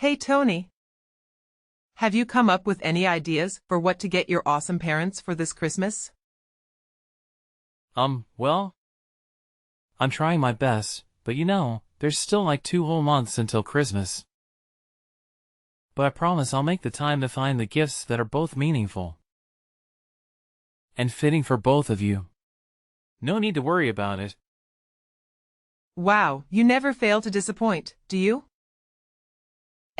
Hey Tony, have you come up with any ideas for what to get your awesome parents for this Christmas? Well, I'm trying my best, but there's still like 2 whole months until Christmas. But I promise I'll make the time to find the gifts that are both meaningful and fitting for both of you. No need to worry about it. Wow, you never fail to disappoint, do you?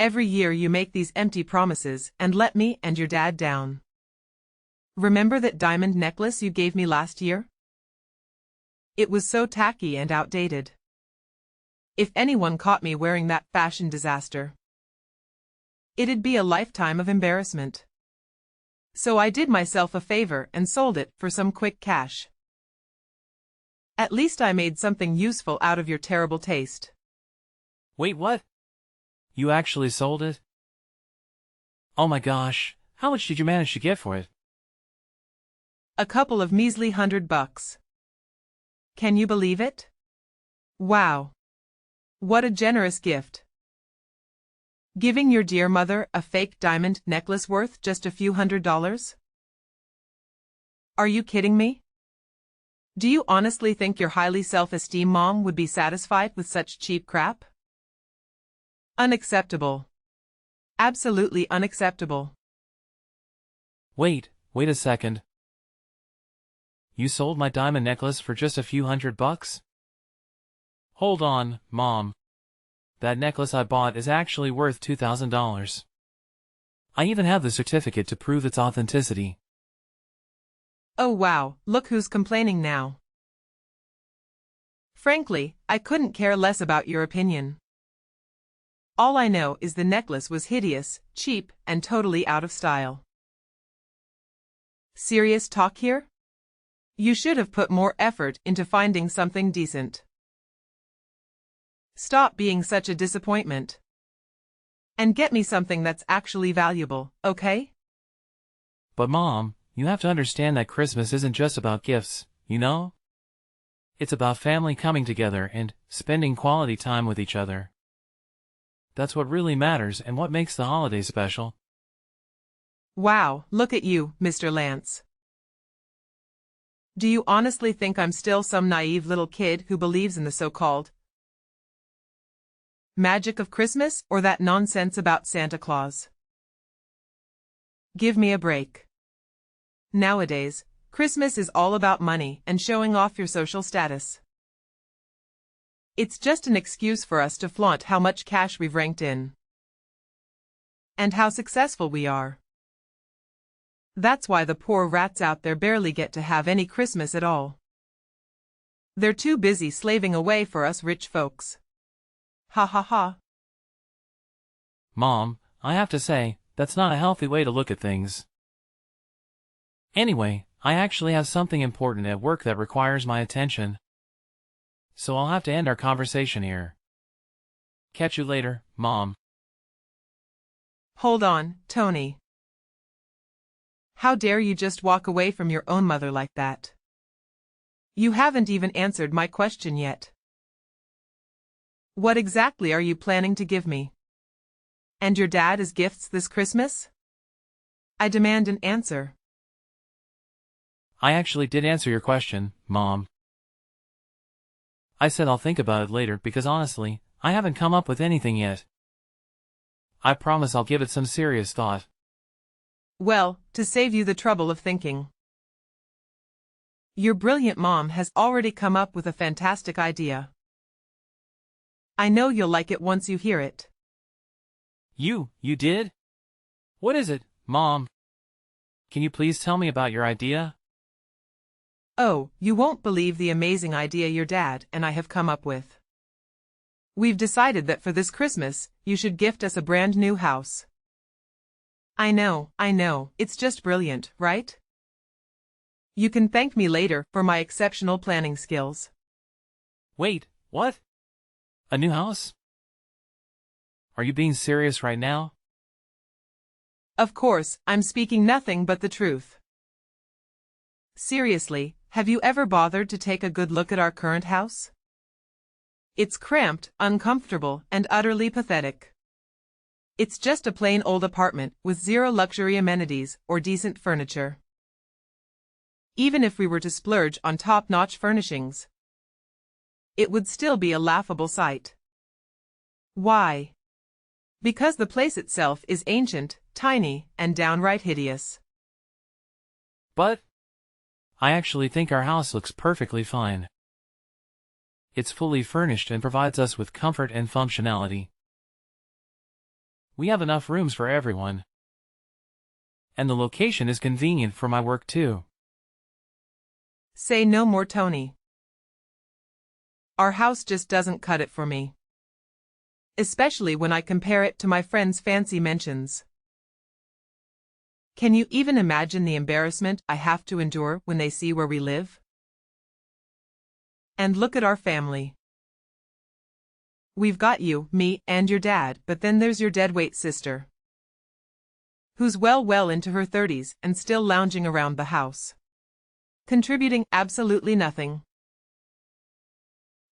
Every year you make these empty promises and let me and your dad down. Remember that diamond necklace you gave me last year? It was so tacky and outdated. If anyone caught me wearing that fashion disaster, it'd be a lifetime of embarrassment. So I did myself a favor and sold it for some quick cash. At least I made something useful out of your terrible taste. Wait, what? You actually sold it? Oh my gosh, how much did you manage to get for it? A couple of measly $100. Can you believe it? Wow. What a generous gift. Giving your dear mother a fake diamond necklace worth just a few $100s? Are you kidding me? Do you honestly think your highly self-esteem mom would be satisfied with such cheap crap? Unacceptable. Absolutely unacceptable. Wait a second. You sold my diamond necklace for just a few $100? Hold on, Mom. That necklace I bought is actually worth $2,000. I even have the certificate to prove its authenticity. Oh wow, look who's complaining now. Frankly, I couldn't care less about your opinion. All I know is the necklace was hideous, cheap, and totally out of style. Serious talk here? You should have put more effort into finding something decent. Stop being such a disappointment. And get me something that's actually valuable, okay? But Mom, you have to understand that Christmas isn't just about gifts, you know? It's about family coming together and spending quality time with each other. That's what really matters and what makes the holiday special. Wow, look at you, Mr. Lance. Do you honestly think I'm still some naive little kid who believes in the so-called magic of Christmas or that nonsense about Santa Claus? Give me a break. Nowadays, Christmas is all about money and showing off your social status. It's just an excuse for us to flaunt how much cash we've ranked in. And how successful we are. That's why the poor rats out there barely get to have any Christmas at all. They're too busy slaving away for us rich folks. Ha ha ha. Mom, I have to say, that's not a healthy way to look at things. Anyway, I actually have something important at work that requires my attention. So I'll have to end our conversation here. Catch you later, Mom. Hold on, Tony. How dare you just walk away from your own mother like that? You haven't even answered my question yet. What exactly are you planning to give me? And your dad as gifts this Christmas? I demand an answer. I actually did answer your question, Mom. I said I'll think about it later because honestly, I haven't come up with anything yet. I promise I'll give it some serious thought. Well, to save you the trouble of thinking. Your brilliant mom has already come up with a fantastic idea. I know you'll like it once you hear it. You did? What is it, Mom? Can you please tell me about your idea? Oh, you won't believe the amazing idea your dad and I have come up with. We've decided that for this Christmas, you should gift us a brand new house. I know, it's just brilliant, right? You can thank me later for my exceptional planning skills. Wait, what? A new house? Are you being serious right now? Of course, I'm speaking nothing but the truth. Seriously, have you ever bothered to take a good look at our current house? It's cramped, uncomfortable, and utterly pathetic. It's just a plain old apartment with zero luxury amenities or decent furniture. Even if we were to splurge on top-notch furnishings, it would still be a laughable sight. Why? Because the place itself is ancient, tiny, and downright hideous. But I actually think our house looks perfectly fine. It's fully furnished and provides us with comfort and functionality. We have enough rooms for everyone. And the location is convenient for my work too. Say no more, Tony. Our house just doesn't cut it for me. Especially when I compare it to my friends' fancy mansions. Can you even imagine the embarrassment I have to endure when they see where we live? And look at our family. We've got you, me, and your dad, but then there's your deadweight sister, who's well into her 30s and still lounging around the house, contributing absolutely nothing.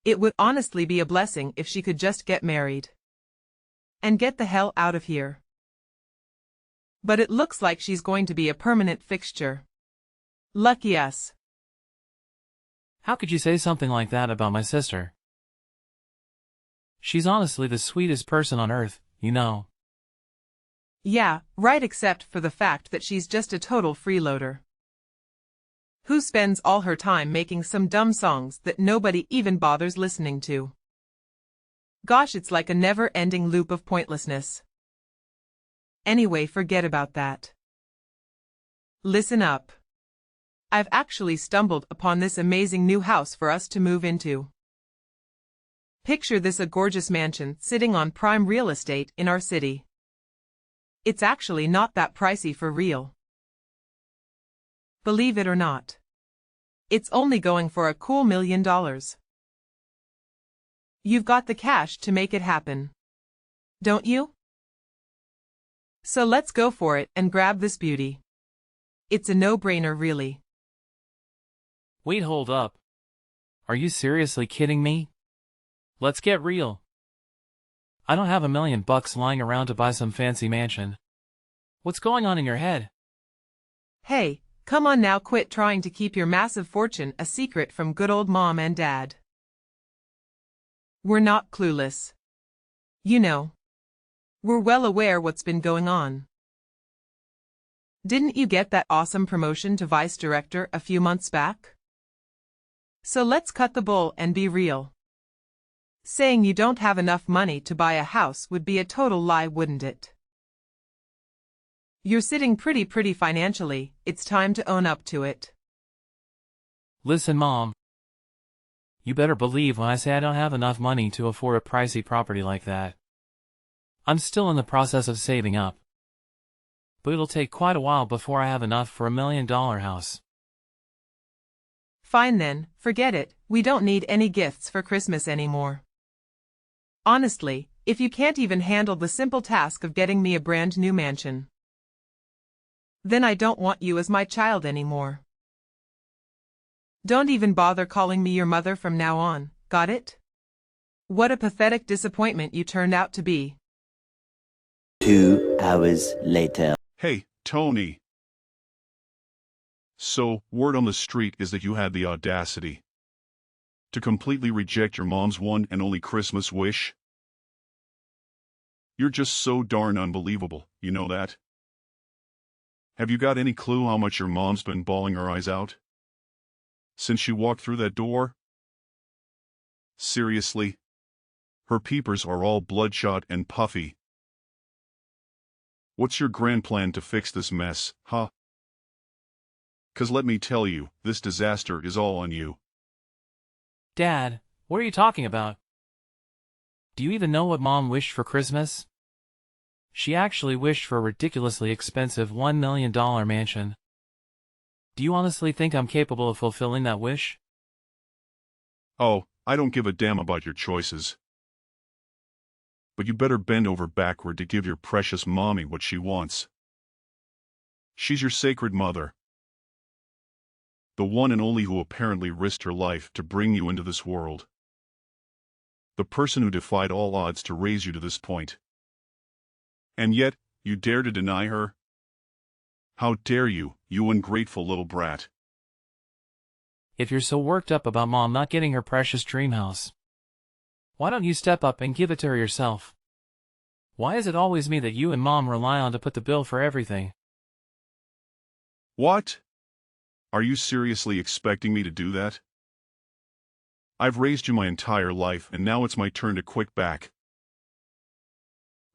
It would honestly be a blessing if she could just get married and get the hell out of here. But it looks like she's going to be a permanent fixture. Lucky us. How could you say something like that about my sister? She's honestly the sweetest person on earth, you know. Yeah, right, except for the fact that she's just a total freeloader who spends all her time making some dumb songs that nobody even bothers listening to. Gosh, it's like a never-ending loop of pointlessness. Anyway, forget about that. Listen up. I've actually stumbled upon this amazing new house for us to move into. Picture this, a gorgeous mansion sitting on prime real estate in our city. It's actually not that pricey for real. Believe it or not. It's only going for a cool $1 million. You've got the cash to make it happen, don't you? So let's go for it and grab this beauty. It's a no-brainer, really. Wait, hold up. Are you seriously kidding me? Let's get real. I don't have $1 million lying around to buy some fancy mansion. What's going on in your head? Hey, come on now, quit trying to keep your massive fortune a secret from good old mom and dad. We're not clueless. You know. We're well aware what's been going on. Didn't you get that awesome promotion to vice director a few months back? So let's cut the bull and be real. Saying you don't have enough money to buy a house would be a total lie, wouldn't it? You're sitting pretty financially. It's time to own up to it. Listen, Mom. You better believe when I say I don't have enough money to afford a pricey property like that. I'm still in the process of saving up. But it'll take quite a while before I have enough for $1 million house. Fine then, forget it. We don't need any gifts for Christmas anymore. Honestly, if you can't even handle the simple task of getting me a brand new mansion, then I don't want you as my child anymore. Don't even bother calling me your mother from now on, got it? What a pathetic disappointment you turned out to be. 2 hours later. Hey, Tony. So, word on the street is that you had the audacity to completely reject your mom's one and only Christmas wish? You're just so darn unbelievable, you know that? Have you got any clue how much your mom's been bawling her eyes out since she walked through that door? Seriously? Her peepers are all bloodshot and puffy. What's your grand plan to fix this mess, huh? 'Cause let me tell you, this disaster is all on you. Dad, what are you talking about? Do you even know what Mom wished for Christmas? She actually wished for a ridiculously expensive $1 million mansion. Do you honestly think I'm capable of fulfilling that wish? Oh, I don't give a damn about your choices. But you better bend over backward to give your precious mommy what she wants. She's your sacred mother. The one and only who apparently risked her life to bring you into this world. The person who defied all odds to raise you to this point. And yet, you dare to deny her? How dare you, you ungrateful little brat. If you're so worked up about Mom not getting her precious dream house, why don't you step up and give it to her yourself? Why is it always me that you and Mom rely on to put the bill for everything? What? Are you seriously expecting me to do that? I've raised you my entire life and now it's my turn to quit back.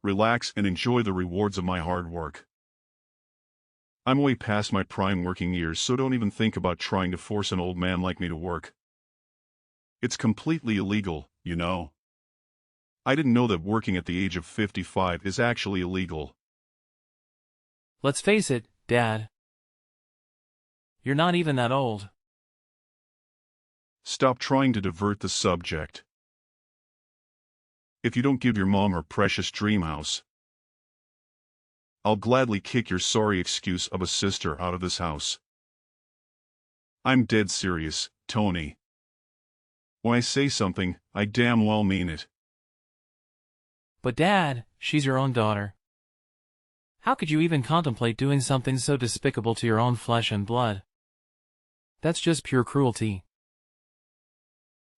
Relax and enjoy the rewards of my hard work. I'm way past my prime working years, so don't even think about trying to force an old man like me to work. It's completely illegal, you know. I didn't know that working at the age of 55 is actually illegal. Let's face it, Dad. You're not even that old. Stop trying to divert the subject. If you don't give your mom her precious dream house, I'll gladly kick your sorry excuse of a sister out of this house. I'm dead serious, Tony. When I say something, I damn well mean it. But Dad, she's your own daughter. How could you even contemplate doing something so despicable to your own flesh and blood? That's just pure cruelty.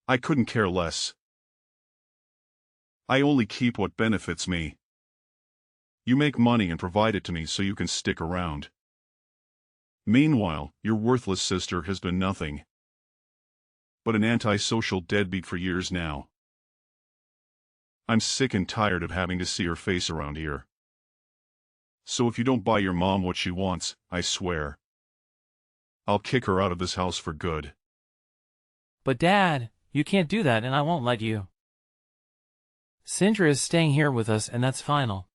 I couldn't care less. I only keep what benefits me. You make money and provide it to me so you can stick around. Meanwhile, your worthless sister has been nothing but an antisocial deadbeat for years now. I'm sick and tired of having to see her face around here. So if you don't buy your mom what she wants, I swear, I'll kick her out of this house for good. But Dad, you can't do that and I won't let you. Sindra is staying here with us and that's final.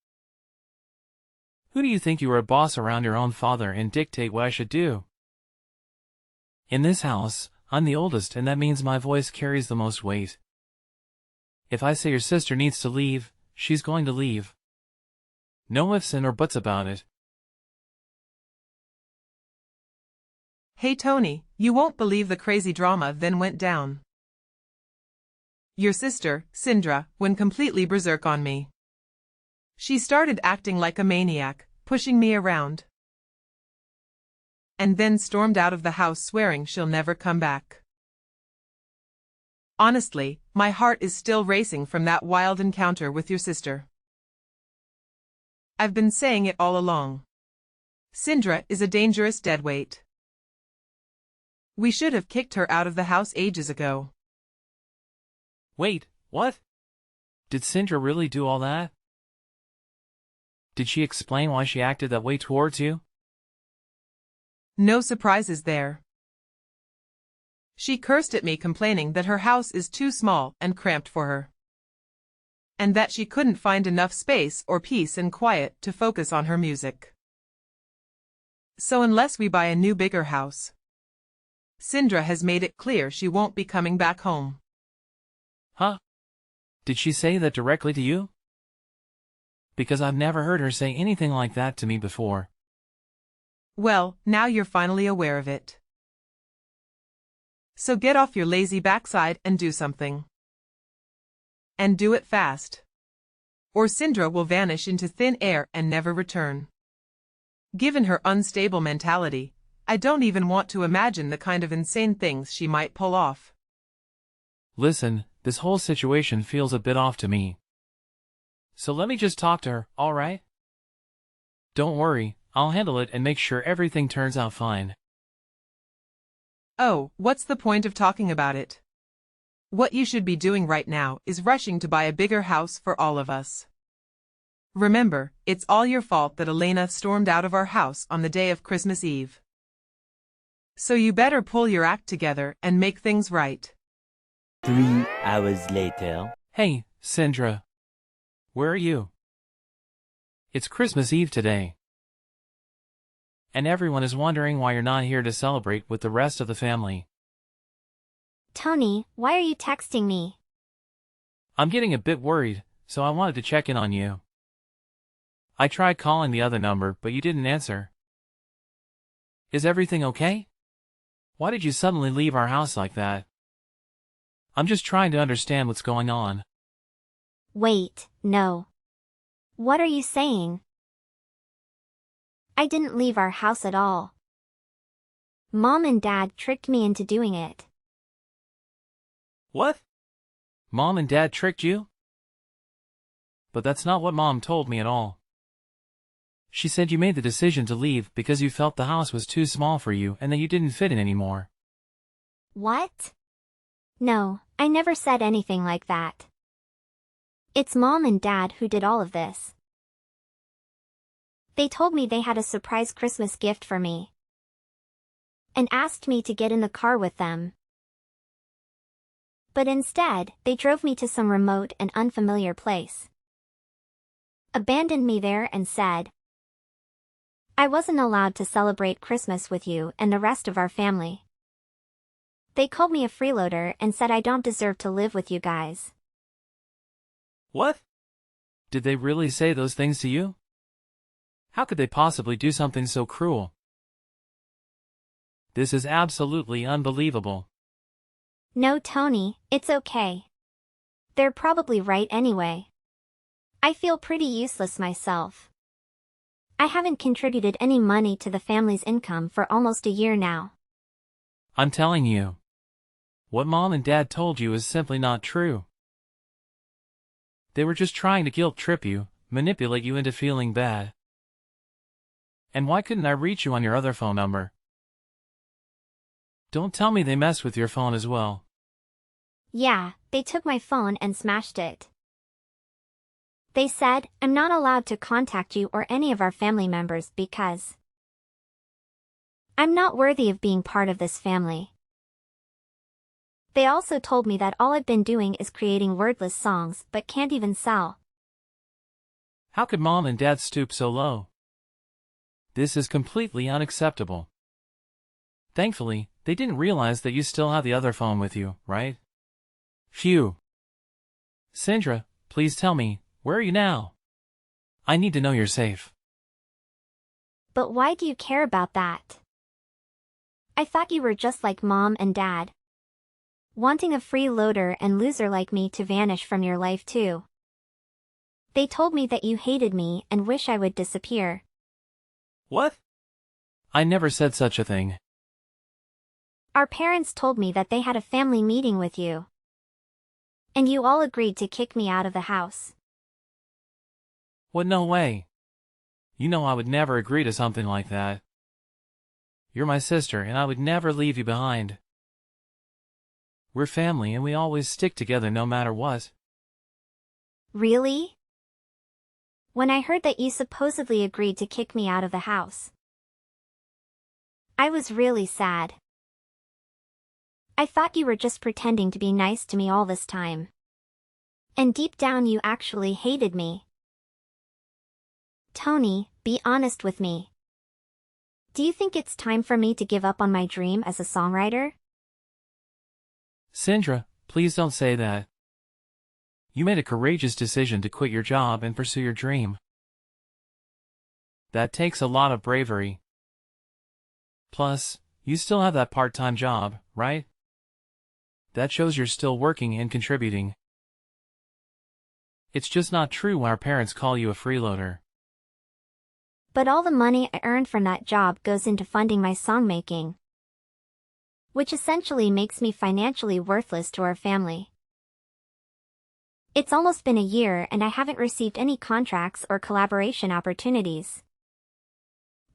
Who do you think you are a boss around your own father and dictate what I should do? In this house, I'm the oldest and that means my voice carries the most weight. If I say your sister needs to leave, she's going to leave. No ifs and or buts about it. Hey Tony, you won't believe the crazy drama then went down. Your sister, Sindra, went completely berserk on me. She started acting like a maniac, pushing me around. And then stormed out of the house swearing she'll never come back. Honestly, my heart is still racing from that wild encounter with your sister. I've been saying it all along. Sindra is a dangerous deadweight. We should have kicked her out of the house ages ago. Wait, what? Did Sindra really do all that? Did she explain why she acted that way towards you? No surprises there. She cursed at me complaining that her house is too small and cramped for her. And that she couldn't find enough space or peace and quiet to focus on her music. So unless we buy a new bigger house, Sindra has made it clear she won't be coming back home. Huh? Did she say that directly to you? Because I've never heard her say anything like that to me before. Well, now you're finally aware of it. So get off your lazy backside and do something. And do it fast. Or Sindra will vanish into thin air and never return. Given her unstable mentality, I don't even want to imagine the kind of insane things she might pull off. Listen, this whole situation feels a bit off to me. So let me just talk to her, alright? Don't worry, I'll handle it and make sure everything turns out fine. Oh, what's the point of talking about it? What you should be doing right now is rushing to buy a bigger house for all of us. Remember, it's all your fault that Elena stormed out of our house on the day of Christmas Eve. So you better pull your act together and make things right. 3 hours later. Hey, Sindra. Where are you? It's Christmas Eve today. And everyone is wondering why you're not here to celebrate with the rest of the family. Tony, why are you texting me? I'm getting a bit worried, so I wanted to check in on you. I tried calling the other number, but you didn't answer. Is everything okay? Why did you suddenly leave our house like that? I'm just trying to understand what's going on. Wait, no. What are you saying? I didn't leave our house at all. Mom and Dad tricked me into doing it. What? Mom and Dad tricked you? But that's not what Mom told me at all. She said you made the decision to leave because you felt the house was too small for you and that you didn't fit in anymore. What? No, I never said anything like that. It's Mom and Dad who did all of this. They told me they had a surprise Christmas gift for me and asked me to get in the car with them. But instead, they drove me to some remote and unfamiliar place, abandoned me there and said I wasn't allowed to celebrate Christmas with you and the rest of our family. They called me a freeloader and said I don't deserve to live with you guys. What? Did they really say those things to you? How could they possibly do something so cruel? This is absolutely unbelievable. No, Tony, it's okay. They're probably right anyway. I feel pretty useless myself. I haven't contributed any money to the family's income for almost a year now. I'm telling you. What Mom and Dad told you is simply not true. They were just trying to guilt trip you, manipulate you into feeling bad. And why couldn't I reach you on your other phone number? Don't tell me they messed with your phone as well. Yeah, they took my phone and smashed it. They said, I'm not allowed to contact you or any of our family members because I'm not worthy of being part of this family. They also told me that all I've been doing is creating wordless songs but can't even sell. How could Mom and Dad stoop so low? This is completely unacceptable. Thankfully, they didn't realize that you still have the other phone with you, right? Phew. Sandra, please tell me, where are you now? I need to know you're safe. But why do you care about that? I thought you were just like Mom and Dad, wanting a freeloader and loser like me to vanish from your life too. They told me that you hated me and wish I would disappear. What? I never said such a thing. Our parents told me that they had a family meeting with you, and you all agreed to kick me out of the house. What? No way. You know I would never agree to something like that. You're my sister and I would never leave you behind. We're family and we always stick together no matter what. Really? When I heard that you supposedly agreed to kick me out of the house, I was really sad. I thought you were just pretending to be nice to me all this time. And deep down you actually hated me. Tony, be honest with me. Do you think it's time for me to give up on my dream as a songwriter? Sandra, please don't say that. You made a courageous decision to quit your job and pursue your dream. That takes a lot of bravery. Plus, you still have that part-time job, right? That shows you're still working and contributing. It's just not true when our parents call you a freeloader. But all the money I earned from that job goes into funding my songmaking, which essentially makes me financially worthless to our family. It's almost been a year and I haven't received any contracts or collaboration opportunities.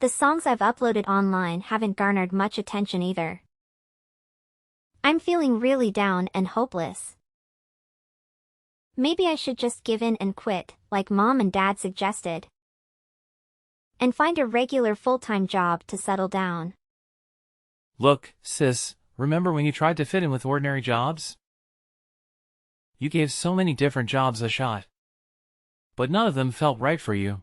The songs I've uploaded online haven't garnered much attention either. I'm feeling really down and hopeless. Maybe I should just give in and quit, like Mom and Dad suggested, and find a regular full-time job to settle down. Look, sis, remember when you tried to fit in with ordinary jobs? You gave so many different jobs a shot, but none of them felt right for you.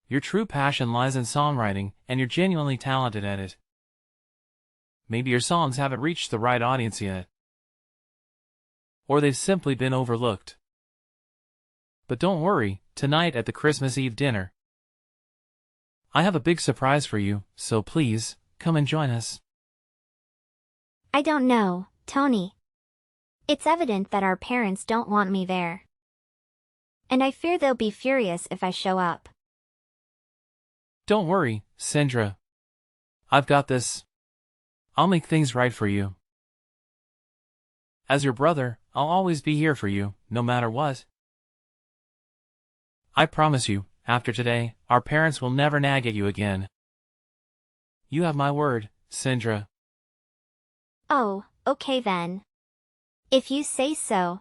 Your true passion lies in songwriting, and you're genuinely talented at it. Maybe your songs haven't reached the right audience yet, or they've simply been overlooked. But don't worry, tonight at the Christmas Eve dinner, I have a big surprise for you, so please, come and join us. I don't know, Tony. It's evident that our parents don't want me there. And I fear they'll be furious if I show up. Don't worry, Sindra. I've got this. I'll make things right for you. As your brother, I'll always be here for you, no matter what. I promise you, after today, our parents will never nag at you again. You have my word, Sindra. Oh, okay then. If you say so.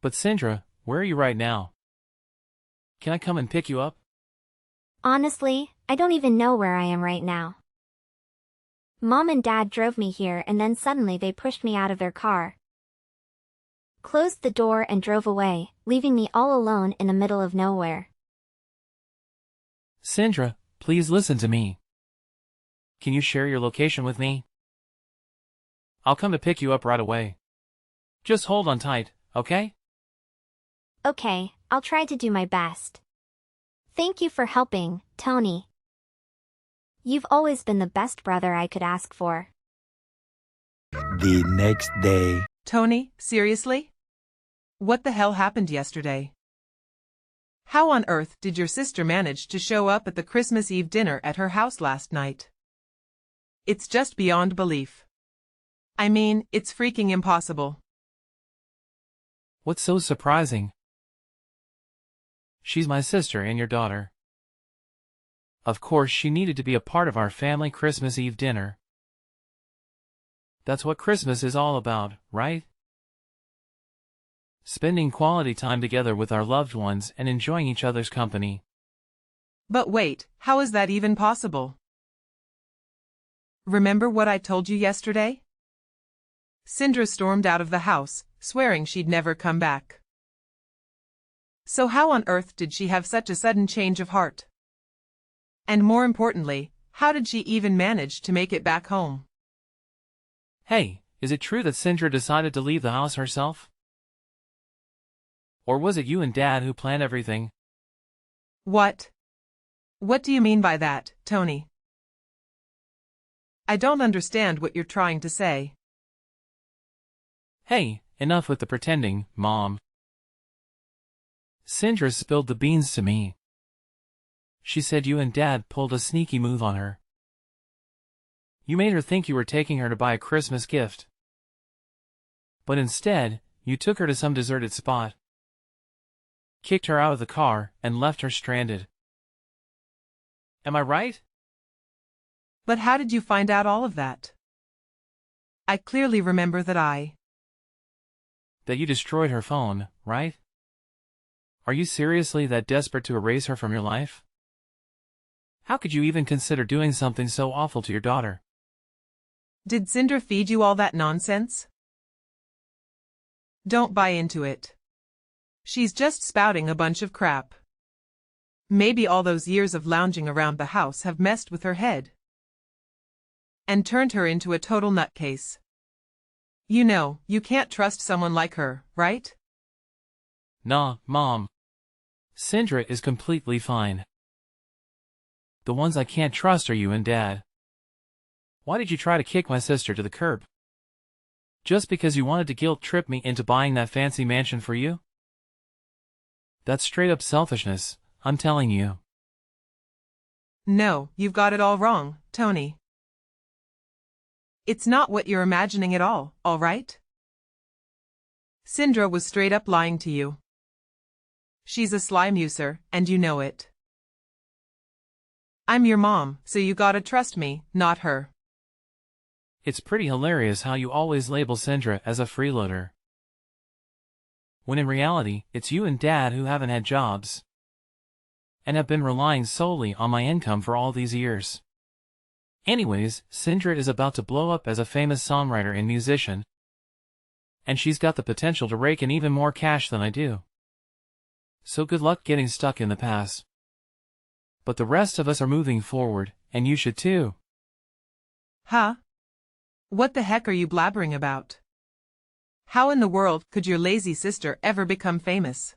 But Sindra, where are you right now? Can I come and pick you up? Honestly, I don't even know where I am right now. Mom and Dad drove me here and then suddenly they pushed me out of their car, closed the door and drove away, leaving me all alone in the middle of nowhere. Sindra, please listen to me. Can you share your location with me? I'll come to pick you up right away. Just hold on tight, okay? Okay, I'll try to do my best. Thank you for helping, Tony. You've always been the best brother I could ask for. The next day. Tony, seriously? What the hell happened yesterday? How on earth did your sister manage to show up at the Christmas Eve dinner at her house last night? It's just beyond belief. I mean, it's freaking impossible. What's so surprising? She's my sister and your daughter. Of course she needed to be a part of our family Christmas Eve dinner. That's what Christmas is all about, right? Spending quality time together with our loved ones and enjoying each other's company. But wait, how is that even possible? Remember what I told you yesterday? Sindra stormed out of the house, swearing she'd never come back. So how on earth did she have such a sudden change of heart? And more importantly, how did she even manage to make it back home? Hey, is it true that Sindra decided to leave the house herself? Or was it you and Dad who planned everything? What? What do you mean by that, Tony? I don't understand what you're trying to say. Hey, enough with the pretending, Mom. Sindra spilled the beans to me. She said you and Dad pulled a sneaky move on her. You made her think you were taking her to buy a Christmas gift. But instead, you took her to some deserted spot, kicked her out of the car, and left her stranded. Am I right? But how did you find out all of that? I clearly remember that you destroyed her phone, right? Are you seriously that desperate to erase her from your life? How could you even consider doing something so awful to your daughter? Did Sindra feed you all that nonsense? Don't buy into it. She's just spouting a bunch of crap. Maybe all those years of lounging around the house have messed with her head and turned her into a total nutcase. You know, you can't trust someone like her, right? Nah, Mom. Sindra is completely fine. The ones I can't trust are you and Dad. Why did you try to kick my sister to the curb? Just because you wanted to guilt-trip me into buying that fancy mansion for you? That's straight-up selfishness, I'm telling you. No, you've got it all wrong, Tony. It's not what you're imagining at all right? Sindra was straight up lying to you. She's a sly muser, and you know it. I'm your mom, so you gotta trust me, not her. It's pretty hilarious how you always label Sindra as a freeloader, when in reality, it's you and Dad who haven't had jobs and have been relying solely on my income for all these years. Anyways, Sindra is about to blow up as a famous songwriter and musician, and she's got the potential to rake in even more cash than I do. So good luck getting stuck in the past. But the rest of us are moving forward, and you should too. Huh? What the heck are you blabbering about? How in the world could your lazy sister ever become famous?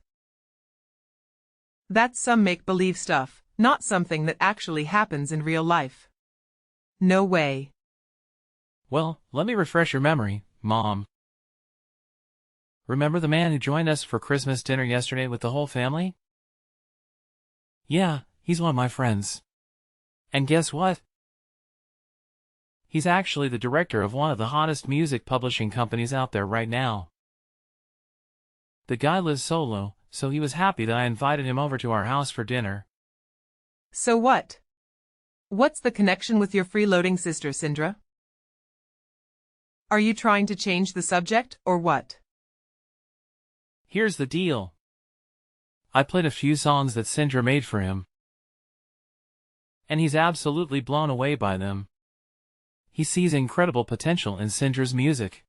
That's some make-believe stuff, not something that actually happens in real life. No way. Well, let me refresh your memory, Mom. Remember the man who joined us for Christmas dinner yesterday with the whole family? Yeah, he's one of my friends. And guess what? He's actually the director of one of the hottest music publishing companies out there right now. The guy lives solo, so he was happy that I invited him over to our house for dinner. So what? What's the connection with your freeloading sister, Sindra? Are you trying to change the subject, or what? Here's the deal. I played a few songs that Sindra made for him, and he's absolutely blown away by them. He sees incredible potential in Sindra's music,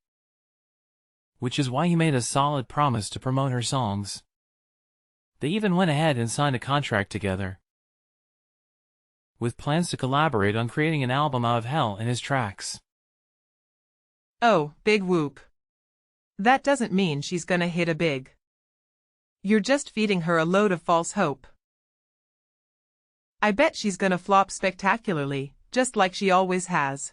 which is why he made a solid promise to promote her songs. They even went ahead and signed a contract together, with plans to collaborate on creating an album out of hell in his tracks. Oh, big whoop. That doesn't mean she's gonna hit a big. You're just feeding her a load of false hope. I bet she's gonna flop spectacularly, just like she always has.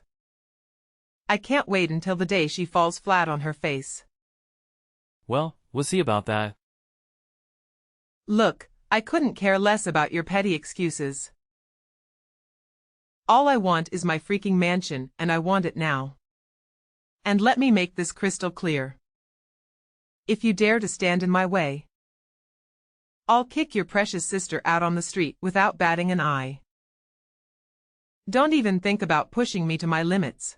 I can't wait until the day she falls flat on her face. Well, we'll see about that. Look, I couldn't care less about your petty excuses. All I want is my freaking mansion, and I want it now. And let me make this crystal clear. If you dare to stand in my way, I'll kick your precious sister out on the street without batting an eye. Don't even think about pushing me to my limits,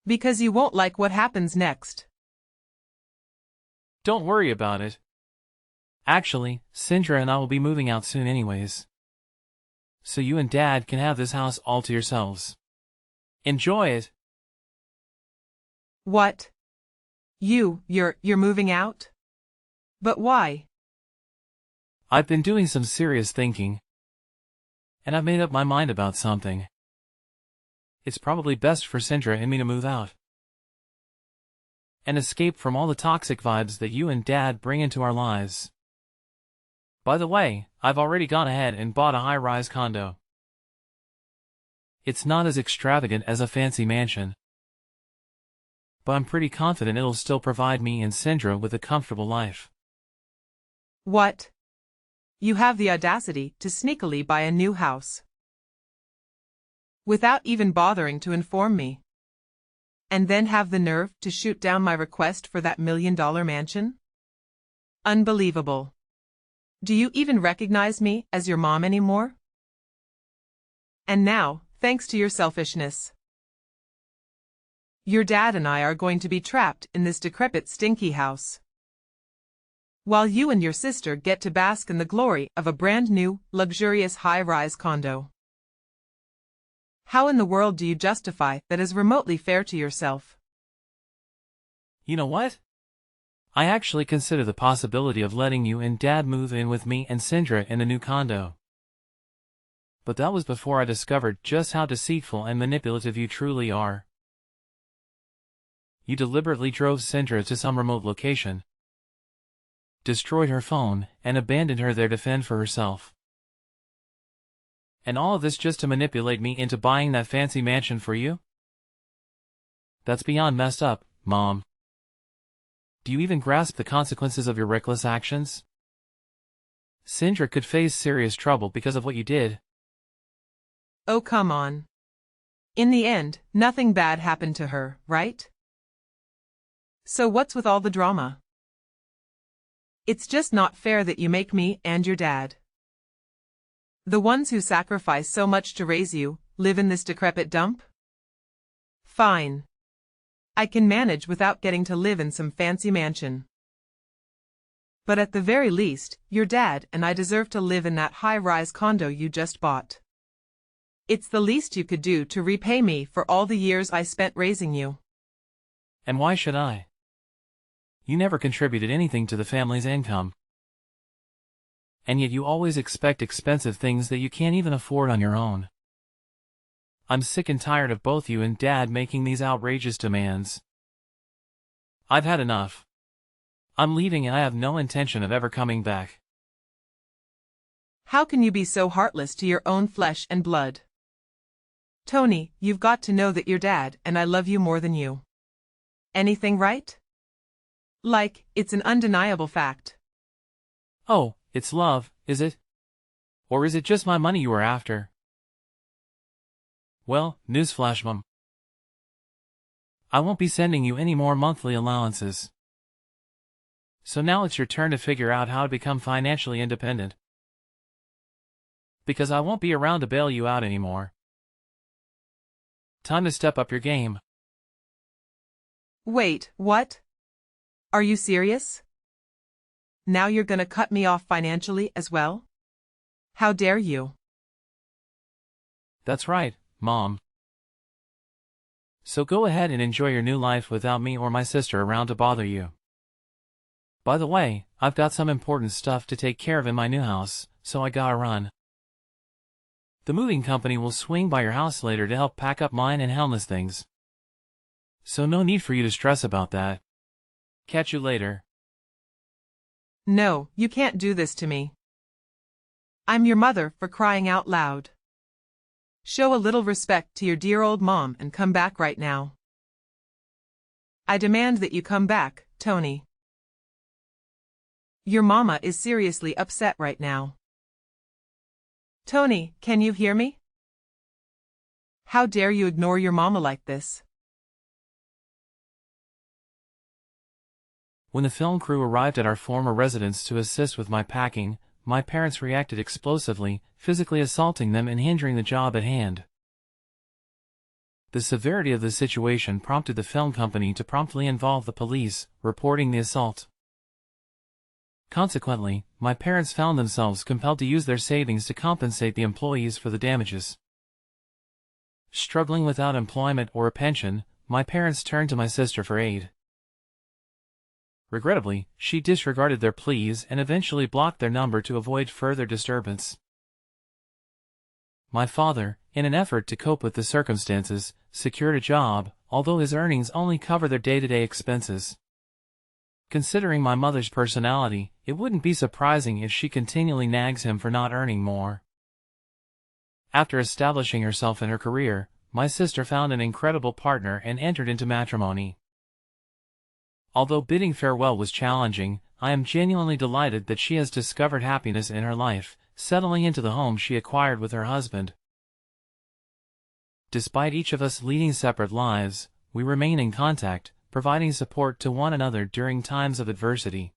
because you won't like what happens next. Don't worry about it. Actually, Sindra and I will be moving out soon anyways, so you and Dad can have this house all to yourselves. Enjoy it. What? You're moving out? But why? I've been doing some serious thinking, and I've made up my mind about something. It's probably best for Sindra and me to move out, and escape from all the toxic vibes that you and Dad bring into our lives. By the way, I've already gone ahead and bought a high-rise condo. It's not as extravagant as a fancy mansion, but I'm pretty confident it'll still provide me and Sindra with a comfortable life. What? You have the audacity to sneakily buy a new house, without even bothering to inform me, and then have the nerve to shoot down my request for that $1 million mansion? Unbelievable. Do you even recognize me as your mom anymore? And now, thanks to your selfishness, your dad and I are going to be trapped in this decrepit, stinky house, while you and your sister get to bask in the glory of a brand new, luxurious high-rise condo. How in the world do you justify that as remotely fair to yourself? You know what? I actually consider the possibility of letting you and Dad move in with me and Sindra in the new condo. But that was before I discovered just how deceitful and manipulative you truly are. You deliberately drove Sindra to some remote location, destroyed her phone, and abandoned her there to fend for herself. And all of this just to manipulate me into buying that fancy mansion for you? That's beyond messed up, Mom. Do you even grasp the consequences of your reckless actions? Sindra could face serious trouble because of what you did. Oh, come on. In the end, nothing bad happened to her, right? So what's with all the drama? It's just not fair that you make me and your dad, the ones who sacrifice so much to raise you, live in this decrepit dump? Fine. I can manage without getting to live in some fancy mansion. But at the very least, your dad and I deserve to live in that high-rise condo you just bought. It's the least you could do to repay me for all the years I spent raising you. And why should I? You never contributed anything to the family's income. And yet you always expect expensive things that you can't even afford on your own. I'm sick and tired of both you and Dad making these outrageous demands. I've had enough. I'm leaving and I have no intention of ever coming back. How can you be so heartless to your own flesh and blood? Tony, you've got to know that your dad and I love you more than you. Anything, right? Like, it's an undeniable fact. Oh, it's love, is it? Or is it just my money you were after? Well, newsflash, Mom. I won't be sending you any more monthly allowances. So now it's your turn to figure out how to become financially independent. Because I won't be around to bail you out anymore. Time to step up your game. Wait, what? Are you serious? Now you're gonna cut me off financially as well? How dare you? That's right, Mom. So go ahead and enjoy your new life without me or my sister around to bother you. By the way, I've got some important stuff to take care of in my new house, so I gotta run. The moving company will swing by your house later to help pack up mine and Helma's things. So no need for you to stress about that. Catch you later. No, you can't do this to me. I'm your mother, for crying out loud. Show a little respect to your dear old mom and come back right now. I demand that you come back, Tony. Your mama is seriously upset right now. Tony, can you hear me? How dare you ignore your mama like this? When the film crew arrived at our former residence to assist with my packing, my parents reacted explosively, physically assaulting them and hindering the job at hand. The severity of the situation prompted the film company to promptly involve the police, reporting the assault. Consequently, my parents found themselves compelled to use their savings to compensate the employees for the damages. Struggling without employment or a pension, my parents turned to my sister for aid. Regrettably, she disregarded their pleas and eventually blocked their number to avoid further disturbance. My father, in an effort to cope with the circumstances, secured a job, although his earnings only cover their day-to-day expenses. Considering my mother's personality, it wouldn't be surprising if she continually nags him for not earning more. After establishing herself in her career, my sister found an incredible partner and entered into matrimony. Although bidding farewell was challenging, I am genuinely delighted that she has discovered happiness in her life, settling into the home she acquired with her husband. Despite each of us leading separate lives, we remain in contact, providing support to one another during times of adversity.